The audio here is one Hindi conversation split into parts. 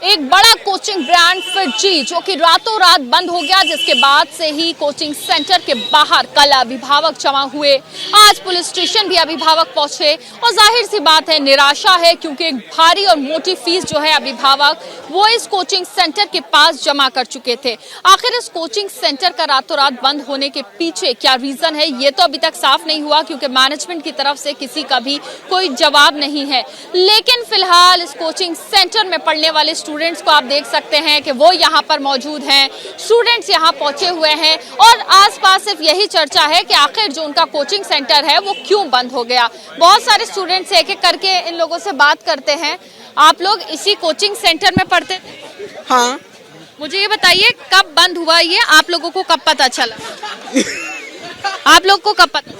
एक बड़ा कोचिंग ब्रांड फिटजी जो कि रातों रात बंद हो गया, जिसके बाद से ही कोचिंग सेंटर के बाहर कल अभिभावक जमा हुए। आज पुलिस स्टेशन भी अभिभावक पहुंचे और जाहिर सी बात है निराशा है, क्योंकि एक भारी और मोटी फीस जो है अभिभावक वो इस कोचिंग सेंटर के पास जमा कर चुके थे। आखिर इस कोचिंग सेंटर का रातों रात बंद होने के पीछे क्या रीजन है, ये तो अभी तक साफ नहीं हुआ, क्योंकि मैनेजमेंट की तरफ से किसी का भी कोई जवाब नहीं है। लेकिन फिलहाल इस कोचिंग सेंटर में पढ़ने वाले स्टूडेंट्स को आप देख सकते हैं कि वो यहाँ पर मौजूद हैं, स्टूडेंट्स यहाँ पहुंचे हुए हैं और आसपास सिर्फ यही चर्चा है कि आखिर जो उनका कोचिंग सेंटर है वो क्यों बंद हो गया। बहुत सारे स्टूडेंट्स एक एक करके इन लोगों से बात करते हैं। आप लोग इसी कोचिंग सेंटर में पढ़ते थे? हाँ। मुझे ये बताइए कब बंद हुआ, ये आप लोगों को कब पता चला? आप लोग को कब पता?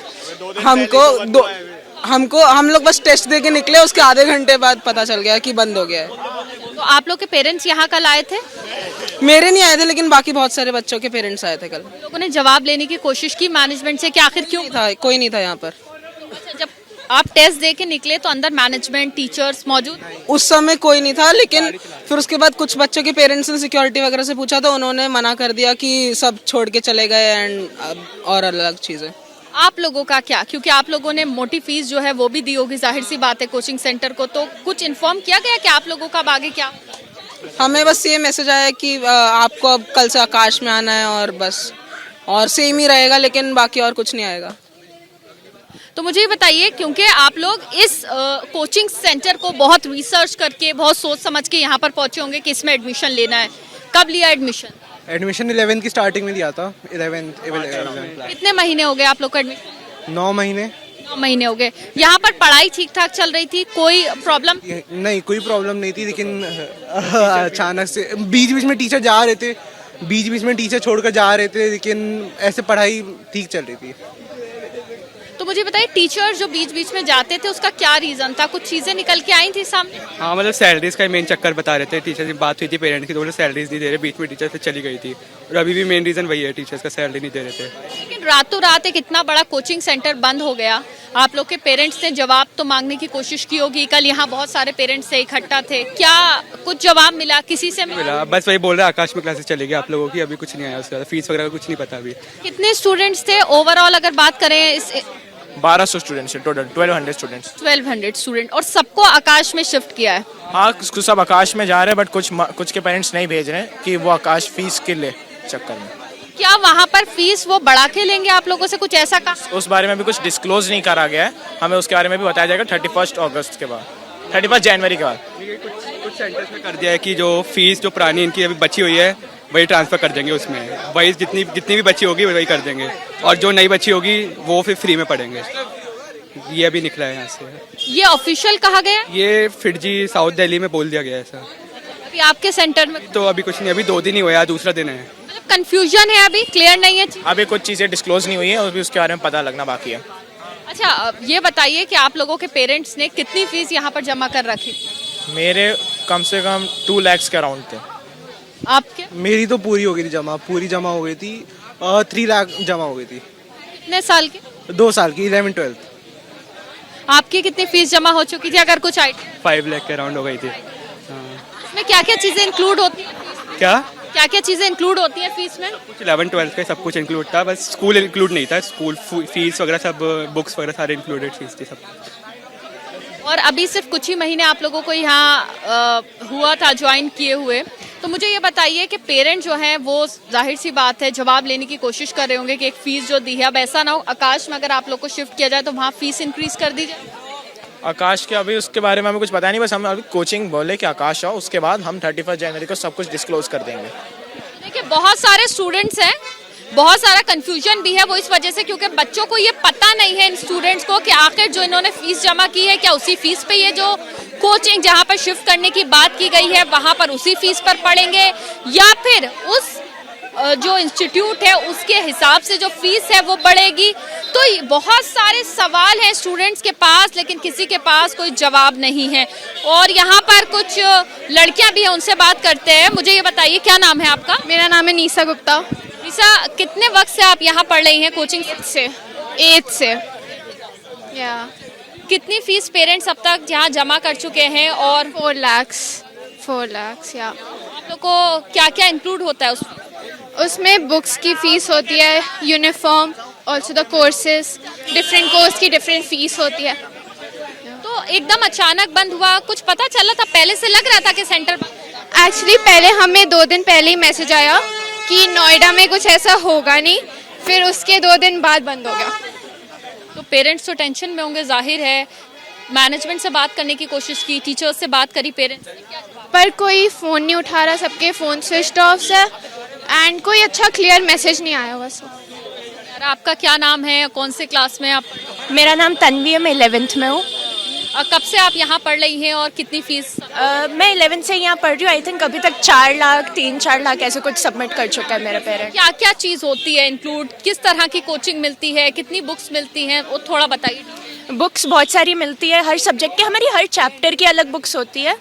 हम लोग बस टेस्ट दे के निकले, उसके आधे घंटे बाद पता चल गया कि बंद हो गया है। तो आप लोग के पेरेंट्स यहाँ कल आए थे? मेरे नहीं आए थे, लेकिन बाकी बहुत सारे बच्चों के पेरेंट्स आए थे कल। लोगों ने जवाब लेने की कोशिश की मैनेजमेंट से कि आखिर क्यों था, कोई नहीं था यहाँ पर। जब आप टेस्ट दे के निकले तो अंदर मैनेजमेंट टीचर्स मौजूद? उस समय कोई नहीं था, लेकिन फिर उसके बाद कुछ बच्चों के पेरेंट्स ने सिक्योरिटी वगैरह से पूछा तो उन्होंने मना कर दिया कि सब छोड़ के चले गए एंड और अलग चीजें। आप लोगों का क्या, क्योंकि आप लोगों ने मोटी फीस जो है वो भी दी होगी, जाहिर सी बात है कोचिंग सेंटर को, तो कुछ इन्फॉर्म किया गया कि आप लोगों का अब आगे क्या? हमें बस ये मैसेज आया कि आपको अब कल से आकाश में आना है और बस, और सेम ही रहेगा, लेकिन बाकी और कुछ नहीं आएगा। तो मुझे ये बताइए, क्योंकि आप लोग इस कोचिंग सेंटर को बहुत रिसर्च करके बहुत सोच समझ के यहाँ पर पहुंचे होंगे कि इसमें एडमिशन लेना है, कब लिया एडमिशन? एडमिशन 11th की स्टार्टिंग में दिया था। 11 कितने महीने हो गए आप लोग का एडमिशन? 9 महीने। 9 महीने हो गए। यहाँ पर पढ़ाई ठीक ठाक चल रही थी, कोई प्रॉब्लम? नहीं, कोई प्रॉब्लम नहीं थी, लेकिन अचानक से बीच बीच में टीचर जा रहे थे, बीच बीच में टीचर छोड़कर जा रहे थे, लेकिन ऐसे पढ़ाई ठीक चल रही थी। तो मुझे बताइए, टीचर जो बीच बीच में जाते थे उसका क्या रीजन था? कुछ चीजें निकल के आई थी सामने? हाँ, मतलब सैलरीज का मेन चक्कर बता रहे थे। टीचर से बात हुई थी पेरेंट्स की, तो बोले सैलरीज नहीं दे रहे, बीच में टीचर से चली गई थी और अभी भी मेन रीजन वही है, टीचर्स का सैलरी नहीं दे रहे थे। लेकिन रातों रात एक इतना बड़ा कोचिंग सेंटर बंद हो गया, आप लोग के पेरेंट्स ने जवाब तो मांगने की कोशिश की होगी, कल यहाँ बहुत सारे पेरेंट्स से इकट्ठा थे, क्या कुछ जवाब मिला किसी से? मिला, बस वही बोल रहे आकाश में क्लासेस चलेगी आप लोगों की, अभी कुछ नहीं आया उसके बाद, फीस वगैरह का कुछ नहीं पता अभी। कितने स्टूडेंट्स थे ओवरऑल अगर बात करें? 1200 स्टूडेंट्स है टोटल, 1200 स्टूडेंट्स। 1200 स्टूडेंट, और सबको आकाश में शिफ्ट किया है? हाँ, कुछ सब आकाश में जा रहे हैं, बट कुछ के पेरेंट्स नहीं भेज रहे हैं कि वो आकाश फीस के ले चक्कर में। क्या वहाँ पर फीस वो बढ़ा के लेंगे आप लोगों से, कुछ ऐसा कहा? उस बारे में भी कुछ डिस्क्लोज नहीं करा गया है, हमें उसके बारे में भी बताया जाएगा 31 अगस्त के बाद, 31 जनवरी के बाद। कुछ सेंटर्स में कर दिया है कि जो फीस जो पुरानी इनकी अभी बची हुई है वही ट्रांसफर कर देंगे, उसमें वही जितनी भी बची होगी वही कर देंगे, और जो नई बची होगी वो फिर फ्री में पढ़ेंगे। ये अभी निकला है यहाँ से। ये ऑफिशियल कहा गया? ये फिटजी साउथ दिल्ली में बोल दिया गया है ऐसा। अभी आपके सेंटर में तो अभी कुछ नहीं, अभी 2 दिन ही हुआ, दूसरा दिन है। मतलब कंफ्यूजन है, अभी क्लियर नहीं है? अभी कुछ चीज़ें डिस्क्लोज नहीं हुई है, अभी उसके बारे में पता लगना बाकी है। अच्छा, अब ये बताइए कि आप लोगों के पेरेंट्स ने कितनी फीस यहाँ पर जमा कर रखी? मेरे कम से कम 2 lakhs के अराउंड थे। आपके? मेरी तो पूरी हो गई थी जमा, पूरी जमा हो गई थी, 3 लाख जमा हो गई थी। कितने साल के? 2 साल की, 11th-12th। आपकी कितनी फीस जमा हो चुकी थी, अगर कुछ आइडिया? 5 लाख के अराउंड हो गई थी। इसमें क्या क्या चीजें इंक्लूड होती हैं? क्या क्या क्या चीजें इंक्लूड होती हैं फीस में? कुछ 11-12 का सब कुछ इंक्लूड था, बस स्कूल इंक्लूड नहीं था। स्कूल फीस वगैरह सब, बुक्स वगैरह सारे इंक्लूडेड फीस थी सब। और अभी सिर्फ कुछ ही महीने आप लोगों को यहाँ हुआ था ज्वाइन किए हुए, तो मुझे ये बताइए कि पेरेंट जो हैं वो जाहिर सी बात है जवाब लेने की कोशिश कर रहे होंगे कि एक फीस जो दी है, अब ऐसा ना हो आकाश में अगर आप लोग को शिफ्ट किया जाए तो वहाँ फीस इंक्रीज कर दी जाए। आकाश के अभी उसके बारे में हमें कुछ पता नहीं, बस हम अभी कोचिंग बोले कि आकाश आओ, उसके बाद हम 31 जनवरी को सब कुछ डिस्क्लोज कर देंगे। देखिए, बहुत सारे स्टूडेंट्स हैं, बहुत सारा कंफ्यूजन भी है, वो इस वजह से क्योंकि बच्चों को ये पता नहीं है इन स्टूडेंट्स को कि आखिर जो इन्होंने फीस जमा की है क्या उसी फीस पे ये जो कोचिंग जहाँ पर शिफ्ट करने की बात की गई है वहाँ पर उसी फीस पर पढ़ेंगे, या फिर उस जो इंस्टीट्यूट है उसके हिसाब से जो फीस है वो बढ़ेगी। तो बहुत सारे सवाल हैं स्टूडेंट्स के पास, लेकिन किसी के पास कोई जवाब नहीं है। और यहाँ पर कुछ लड़कियां भी हैं, उनसे बात करते हैं। मुझे ये बताइए, क्या नाम है आपका? मेरा नाम है नीसा गुप्ता। नीसा, कितने वक्त से आप यहाँ पढ़ रही हैं कोचिंग? 8 से। कितनी फीस पेरेंट्स अब तक यहाँ जमा कर चुके हैं? और 4 lakhs। 4 lakhs या आप लोग को क्या क्या इंक्लूड होता है उसमें? उसमें बुक्स की फीस होती है, uniform, also the courses, different course की डिफरेंट फीस होती है। तो एकदम अचानक बंद हुआ, कुछ पता चला था? पहले से लग रहा था कि सेंटर एक्चुअली पहले हमें 2 दिन पहले ही मैसेज आया कि नोएडा में कुछ ऐसा होगा नहीं, फिर उसके 2 दिन बाद बंद हो गया। तो पेरेंट्स तो टेंशन में होंगे, जाहिर है। मैनेजमेंट से बात करने की कोशिश की, टीचर्स से बात करी, पेरेंट्स ने क्या जवाब? पर कोई फ़ोन नहीं उठा रहा, सबके फ़ोन स्विच ऑफ है एंड कोई अच्छा क्लियर मैसेज नहीं आया बस। और आपका क्या नाम है, कौन से क्लास में आप? मेरा नाम तन्वी है, मैं 11th में हूँ। कब से आप यहाँ पढ़ रही हैं और कितनी फीस? मैं 11th से यहाँ पढ़ रही हूँ। आई थिंक अभी तक 4 लाख 3-4 लाख ऐसे कुछ सबमिट कर चुका है मेरा पेरेंट। क्या क्या चीज़ होती है इंक्लूड? किस तरह की कोचिंग मिलती है, कितनी बुक्स मिलती हैं, वो थोड़ा बताइए। बुक्स बहुत सारी मिलती है, हर सब्जेक्ट की, हमारी हर चैप्टर की अलग बुक्स होती है।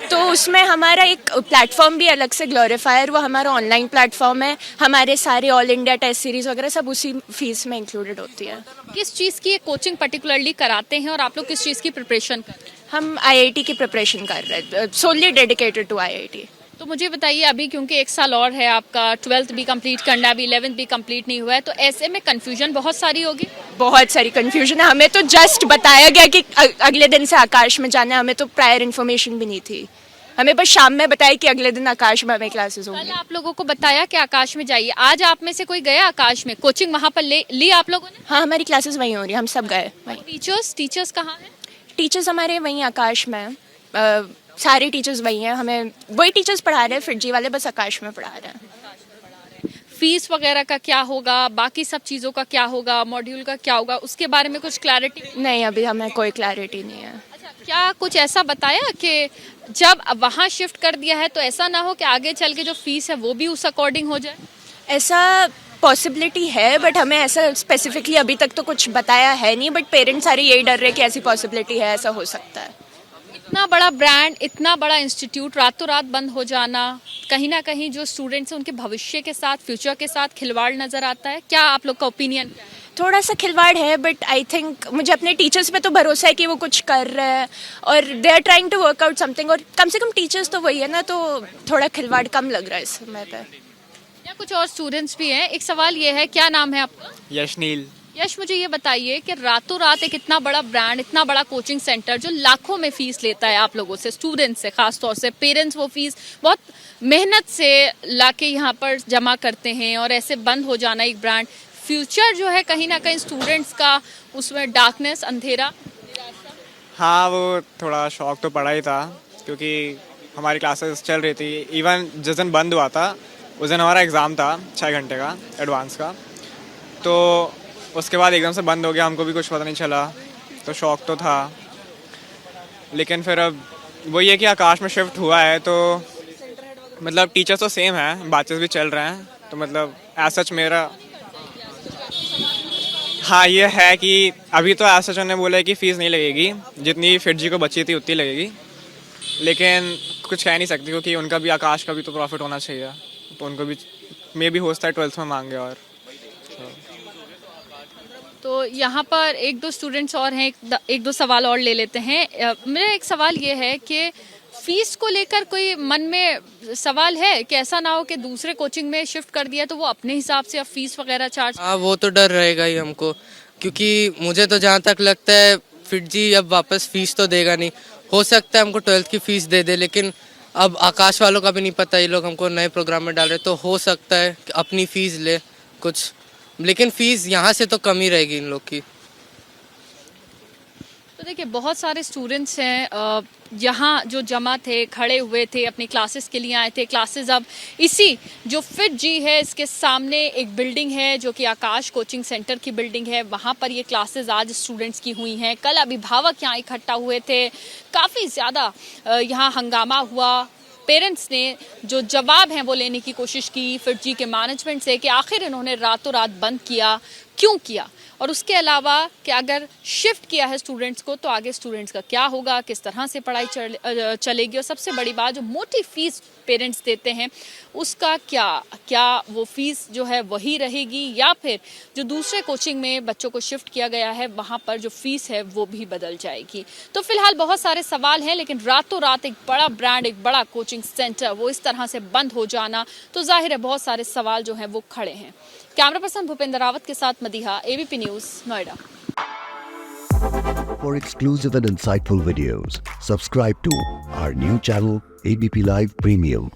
तो उसमें हमारा एक प्लेटफॉर्म भी अलग से, ग्लोरीफायर, वो हमारा ऑनलाइन प्लेटफॉर्म है। हमारे सारे ऑल इंडिया टेस्ट सीरीज़ वगैरह सब उसी फीस में इंक्लूडेड होती है। किस चीज़ की कोचिंग पर्टिकुलरली कराते हैं और आप लोग किस चीज़ की प्रिपरेशन कर रहे हैं? हम IIT की प्रिपरेशन कर रहे हैं, सोनली डेडिकेटेड टू IIT। तो मुझे बताइए, अभी क्योंकि 1 साल और है आपका, 12th भी कंप्लीट करना है, अभी 11th भी कंप्लीट नहीं हुआ है, तो ऐसे में कंफ्यूजन बहुत सारी होगी। बहुत सारी कन्फ्यूजन है। हमें तो जस्ट बताया गया कि अगले दिन से आकाश में जाना है, हमें तो प्रायर इन्फॉर्मेशन भी नहीं थी। हमें बस शाम में बताया कि अगले दिन आकाश में हमें क्लासेस कल होंगी। आप लोगों को बताया कि आकाश में जाइए, आज आप में से कोई गया आकाश में? कोचिंग वहाँ पर ली आप लोगों ने? हाँ, हमारी क्लासेस वहीं हो रही है, हम सब गए वहीं। टीचर्स कहाँ हैं? टीचर्स हमारे वहीं आकाश में हैं। सारे टीचर्स वहीं हैं, हमें वही टीचर्स पढ़ा रहे हैं, फिरजी वाले बस आकाश में पढ़ा रहे हैं। फीस वगैरह का क्या होगा, बाकी सब चीज़ों का क्या होगा, मॉड्यूल का क्या होगा, उसके बारे में कुछ क्लैरिटी? नहीं, अभी हमें कोई क्लैरिटी नहीं है। अच्छा, क्या कुछ ऐसा बताया कि जब वहाँ शिफ्ट कर दिया है तो ऐसा ना हो कि आगे चल के जो फीस है वो भी उस अकॉर्डिंग हो जाए? ऐसा पॉसिबिलिटी है, बट हमें ऐसा स्पेसिफिकली अभी तक तो कुछ बताया है नहीं। बट पेरेंट्स सारे यही डर रहे कि ऐसी पॉसिबिलिटी है, ऐसा हो सकता है। इतना बड़ा ब्रांड, इतना बड़ा इंस्टीट्यूट रातों रात बंद हो जाना, कहीं ना कहीं जो स्टूडेंट्स हैं उनके भविष्य के साथ, फ्यूचर के साथ खिलवाड़ नजर आता है। क्या आप लोग का ओपिनियन? थोड़ा सा खिलवाड़ है, बट आई थिंक मुझे अपने टीचर्स पे तो भरोसा है कि वो कुछ कर रहे हैं और they are trying to work out something. और कम से कम टीचर्स तो वही है ना, तो थोड़ा खिलवाड़ कम लग रहा है इस समय पे। या कुछ और स्टूडेंट्स भी हैं। एक सवाल ये है, क्या नाम है आपका? यशनील। यश, मुझे ये बताइए कि रातों रात एक इतना बड़ा ब्रांड, इतना बड़ा कोचिंग सेंटर जो लाखों में फीस लेता है आप लोगों से, स्टूडेंट्स से, खास तौर से पेरेंट्स वो फीस बहुत मेहनत से लाके यहाँ पर जमा करते हैं, और ऐसे बंद हो जाना एक ब्रांड, फ्यूचर जो है कहीं ना कहीं स्टूडेंट्स का उसमें डार्कनेस, अंधेरा। हाँ, वो थोड़ा शौक तो पड़ा ही था क्योंकि हमारी क्लासेस चल रही थी। इवन जिस दिन बंद हुआ था उस दिन हमारा एग्ज़ाम था 6 घंटे का एडवांस का, तो उसके बाद एकदम से बंद हो गया, हमको भी कुछ पता नहीं चला, तो शौक तो था। लेकिन फिर अब वो ये कि आकाश में शिफ्ट हुआ है तो मतलब टीचर्स तो सेम है, बैचेस भी चल रहे हैं, तो मतलब एज सच मेरा हाँ ये है कि अभी तो एज सच उन्होंने बोला है कि फ़ीस नहीं लगेगी, जितनी फिरजी को बची थी उतनी लगेगी। लेकिन कुछ कह नहीं सकती क्योंकि उनका भी, आकाश का भी तो प्रॉफिट होना चाहिए, तो उनको भी मे भी हो सकता है 12th में मांगे। और तो यहाँ पर एक दो स्टूडेंट्स और हैं, एक दो सवाल और ले लेते हैं। मेरा एक सवाल ये है कि फीस को लेकर कोई मन में सवाल है कि ऐसा ना हो कि दूसरे कोचिंग में शिफ्ट कर दिया तो वो अपने हिसाब से अब फीस वगैरह चार्ज? हाँ, वो तो डर रहेगा ही हमको, क्योंकि मुझे तो जहाँ तक लगता है फिरजी अब वापस फीस तो देगा नहीं। हो सकता है हमको 12th की फीस दे दे, लेकिन अब आकाश वालों का भी नहीं पता, ये लोग हमको नए प्रोग्राम में डाल रहे, तो हो सकता है कि अपनी फीस ले कुछ, लेकिन फीस यहाँ से तो कम ही रहेगी इन लोग की। तो देखिए, बहुत सारे स्टूडेंट्स हैं यहाँ जो जमा थे, खड़े हुए थे, अपनी क्लासेस के लिए आए थे। क्लासेस अब इसी जो फिट जी है इसके सामने एक बिल्डिंग है जो कि आकाश कोचिंग सेंटर की बिल्डिंग है, वहाँ पर ये क्लासेस आज स्टूडेंट्स की हुई हैं। कल अभिभावक यहाँ इकट्ठा हुए थे, काफ़ी ज़्यादा यहाँ हंगामा हुआ। पेरेंट्स ने जो जवाब हैं वो लेने की कोशिश की फिट जी के मैनेजमेंट से कि आखिर इन्होंने रातों रात बंद किया, क्यों किया, और उसके अलावा कि अगर शिफ्ट किया है स्टूडेंट्स को तो आगे स्टूडेंट्स का क्या होगा, किस तरह से पढ़ाई चलेगी, और सबसे बड़ी बात जो मोटी फीस पेरेंट्स देते हैं उसका क्या वो फीस जो है वही रहेगी या फिर जो दूसरे कोचिंग में बच्चों को शिफ्ट किया गया है वहाँ पर जो फीस है वो भी बदल जाएगी। तो फिलहाल बहुत सारे सवाल हैं, लेकिन रातों रात एक बड़ा ब्रांड, एक बड़ा कोचिंग सेंटर वो इस तरह से बंद हो जाना तो जाहिर है बहुत सारे सवाल जो हैं वो खड़े हैं। कैमरा पर्सन भूपेंद्र रावत के साथ Madiha, ABP news, Noida. For exclusive and insightful videos, subscribe to our new channel ABP Live Premium.